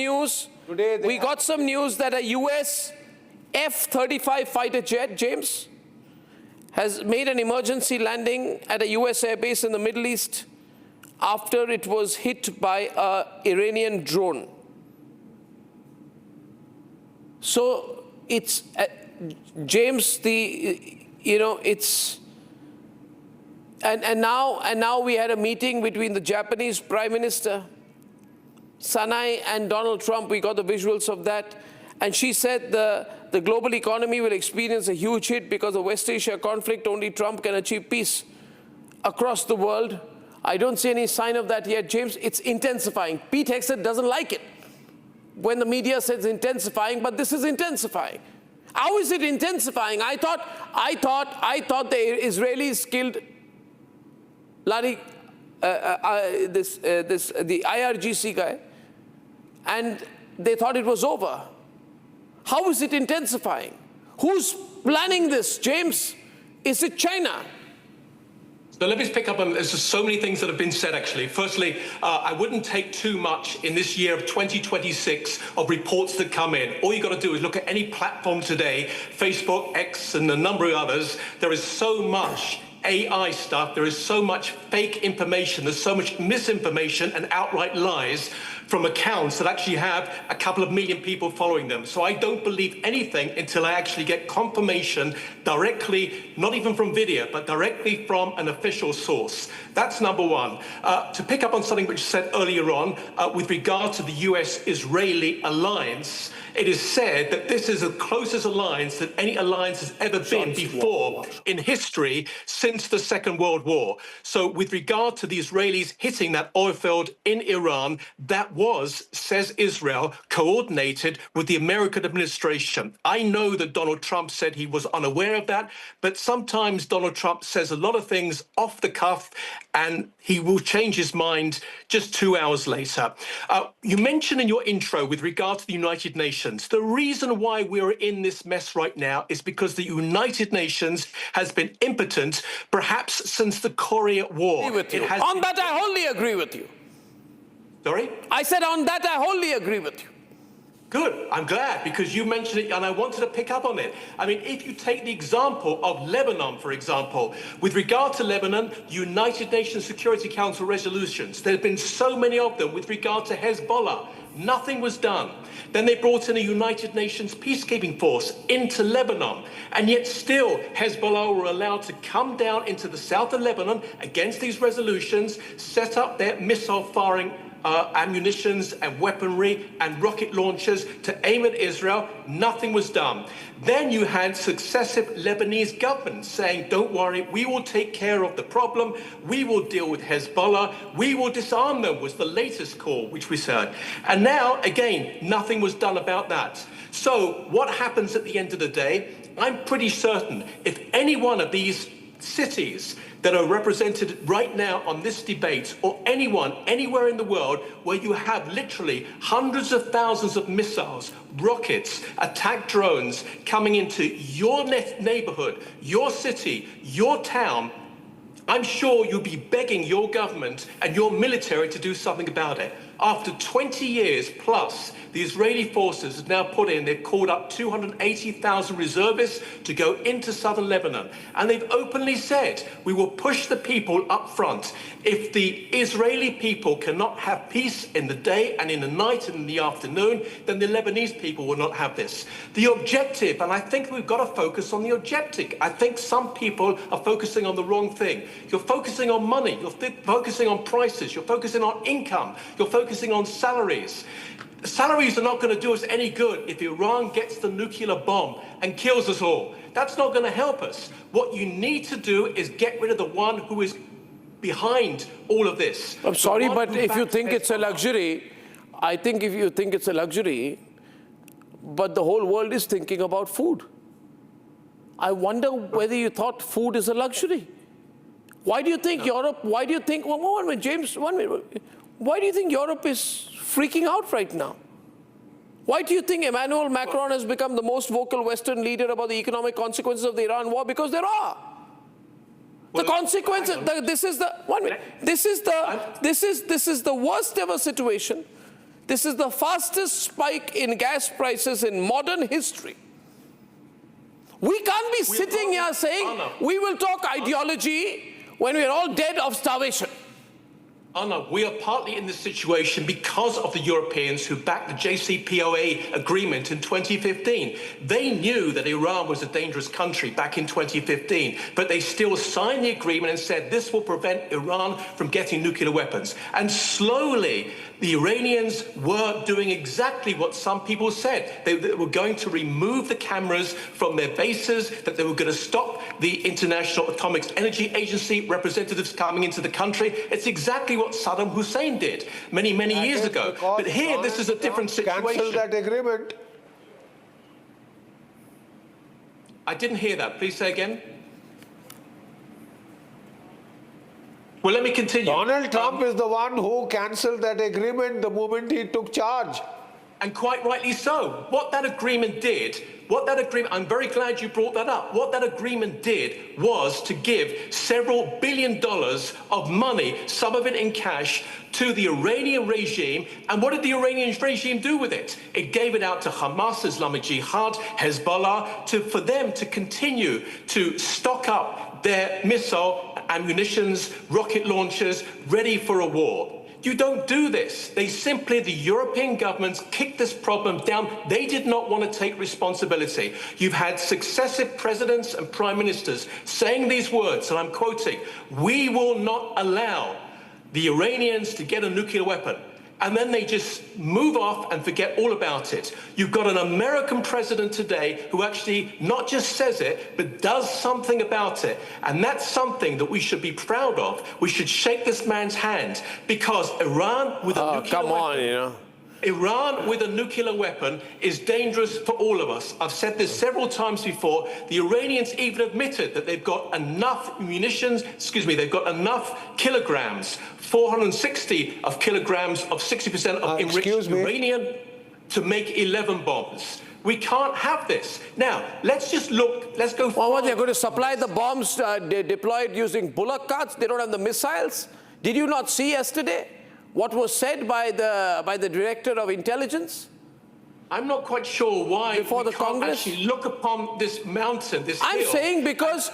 news. We got some news that a US F-35 fighter jet, James, has made an emergency landing at a US airbase in the Middle East after it was hit by an Iranian drone. So it's, James, it's, and now we had a meeting between the Japanese Prime Minister, Sanai, and Donald Trump. We got the visuals of that. And she said the global economy will experience a huge hit because of West Asia conflict. Only Trump can achieve peace across the world. I don't see any sign of that yet, James. It's intensifying. Pete Hegseth doesn't like it when the media says intensifying, but this is intensifying. How is it intensifying? I thought the Israelis killed Larry, the IRGC guy, and they thought it was over. How is it intensifying? Who's planning this, James? Is it China? So let me pick up on, there's just so many things that have been said, actually. Firstly, I wouldn't take too much in this year of 2026 of reports that come in. All you got to do is look at any platform today, Facebook, X, and a number of others. There is so much AI stuff, there is so much fake information, there's so much misinformation and outright lies from accounts that actually have a couple of million people following them. So I don't believe anything until I actually get confirmation directly, not even from video, but directly from an official source. That's number one. To pick up on something which was said earlier on, with regard to the US-Israeli alliance, it is said that this is the closest alliance that any alliance has ever been before in history since the Second World War. So with regard to the Israelis hitting that oil field in Iran, that was, says Israel, coordinated with the American administration. I know that Donald Trump said he was unaware of that, but sometimes Donald Trump says a lot of things off the cuff and he will change his mind just 2 hours later. You mentioned in your intro with regard to the United Nations, the reason why we're in this mess right now is because the United Nations has been impotent, perhaps since the Korea War. On that, I wholly agree with you. Sorry? I said on that, I wholly agree with you. Good. I'm glad, because you mentioned it and I wanted to pick up on it. I mean, if you take the example of Lebanon, for example, with regard to Lebanon, United Nations Security Council resolutions, there have been so many of them with regard to Hezbollah. Nothing was done. Then they brought in a United Nations peacekeeping force into Lebanon, and yet still Hezbollah were allowed to come down into the south of Lebanon against these resolutions, set up their missile-firing ammunitions and weaponry and rocket launchers to aim at Israel. Nothing was done. Then you had successive Lebanese governments saying, don't worry, we will take care of the problem. We will deal with Hezbollah. We will disarm them, was the latest call, which we said. And now, again, nothing was done about that. So what happens at the end of the day? I'm pretty certain if any one of these cities that are represented right now on this debate, or anyone anywhere in the world where you have literally hundreds of thousands of missiles, rockets, attack drones coming into your neighborhood, your city, your town, I'm sure you'll be begging your government and your military to do something about it. After 20 years plus, the Israeli forces have now put in, they've called up 280,000 reservists to go into southern Lebanon. And they've openly said, we will push the people up front. If the Israeli people cannot have peace in the day and in the night and in the afternoon, then the Lebanese people will not have this. The objective, and I think we've got to focus on the objective. I think some people are focusing on the wrong thing. You're focusing on money, you're focusing on prices, you're focusing on income, you're focusing on salaries. Salaries are not going to do us any good if Iran gets the nuclear bomb and kills us all. That's not going to help us. What you need to do is get rid of the one who is behind all of this. I'm sorry, but if you think it's a luxury, I think if you think it's a luxury, but the whole world is thinking about food. I wonder whether you thought food is a luxury. Why do you think Europe, why do you think, one minute, James, 1 minute. Why do you think Europe is freaking out right now? Why do you think Emmanuel Macron has become the most vocal Western leader about the economic consequences of the Iran war? Because there are. The consequences, this is the worst ever situation. This is the fastest spike in gas prices in modern history. We can't be sitting here saying we will talk ideology when we're all dead of starvation. Anna, we are partly in this situation because of the Europeans who backed the JCPOA agreement in 2015. They knew that Iran was a dangerous country back in 2015, but they still signed the agreement and said this will prevent Iran from getting nuclear weapons. And slowly, the Iranians were doing exactly what some people said. They were going to remove the cameras from their bases, that they were going to stop the International Atomic Energy Agency representatives coming into the country. It's exactly what Saddam Hussein did many years ago. But here, this is a different situation. Cancel that agreement. I didn't hear that. Please say again. Well, let me continue. Donald Trump is the one who cancelled that agreement the moment he took charge. And quite rightly so. What that agreement did, I'm very glad you brought that up. What that agreement did was to give several $billion of money, some of it in cash, to the Iranian regime. And what did the Iranian regime do with it? It gave it out to Hamas, Islamic Jihad, Hezbollah, for them to continue to stock up their missile ammunitions, rocket launchers, ready for a war. You don't do this. The European governments kicked this problem down. They did not want to take responsibility. You've had successive presidents and prime ministers saying these words, and I'm quoting, "We will not allow the Iranians to get a nuclear weapon." And then they just move off and forget all about it. You've got an American president today who actually not just says it, but does something about it. And that's something that we should be proud of. We should shake this man's hand, because Iran with a nuclear weapon, Iran with a nuclear weapon is dangerous for all of us. I've said this several times before. The Iranians even admitted that they've got enough munitions, they've got enough kilograms, 460 of kilograms of 60% of enriched uranium to make 11 bombs. We can't have this. Now, let's go forward. Well, what, they're going to supply the bombs deployed using bullock carts? They don't have the missiles? Did you not see yesterday what was said by the director of intelligence? I'm not quite sure why before the Congress actually look upon this mountain, this I'm hill. saying because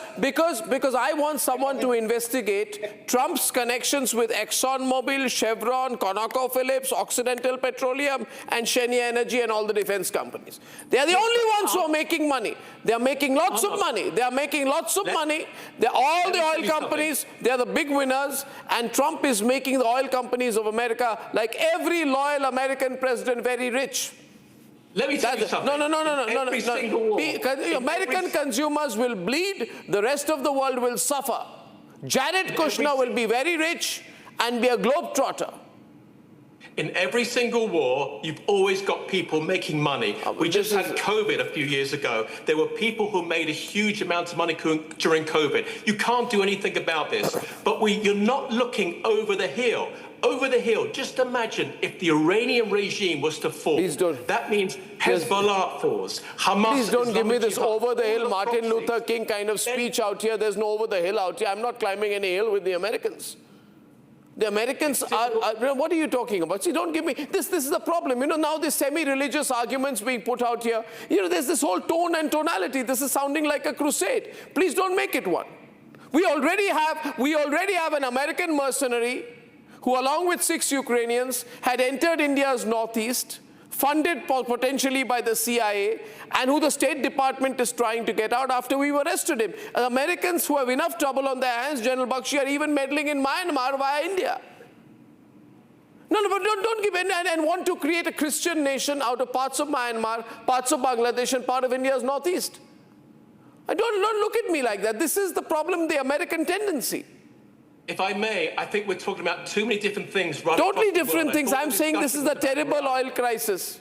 I want someone to investigate Trump's connections with ExxonMobil, Chevron, ConocoPhillips, Occidental Petroleum, and Cheniere Energy, and all the defense companies. They are the only ones who are making money. They are making lots of money. They are making lots of money. All the oil companies, they are the big winners, and Trump is making the oil companies of America, like every loyal American president, very rich. Let me tell you something. No. American consumers will bleed. The rest of the world will suffer. Jared Kushner will be very rich and be a globetrotter. In every single war, you've always got people making money. We just had COVID a few years ago. There were people who made a huge amount of money during COVID. You can't do anything about this. But you're not looking over the hill. Over the hill, just imagine if the Iranian regime was to fall. Please don't. That means Hezbollah falls. Hamas. Please don't give me this over the hill Martin Luther King kind of speech out here. There's no over the hill out here. I'm not climbing any hill with the Americans. The Americans are what are you talking about? See, don't give me this is the problem. Now the semi-religious arguments being put out here. There's this whole tone and tonality. This is sounding like a crusade. Please don't make it one. We already have an American mercenary who, along with 6 Ukrainians, had entered India's northeast, funded potentially by the CIA, and who the State Department is trying to get out after we arrested him. Americans who have enough trouble on their hands, General Bakshi, are even meddling in Myanmar via India. No, but don't give in and want to create a Christian nation out of parts of Myanmar, parts of Bangladesh, and part of India's northeast. Don't look at me like that. This is the problem, the American tendency. If I may, I think we're talking about too many different things. Totally different things. I'm saying this is a terrible oil crisis.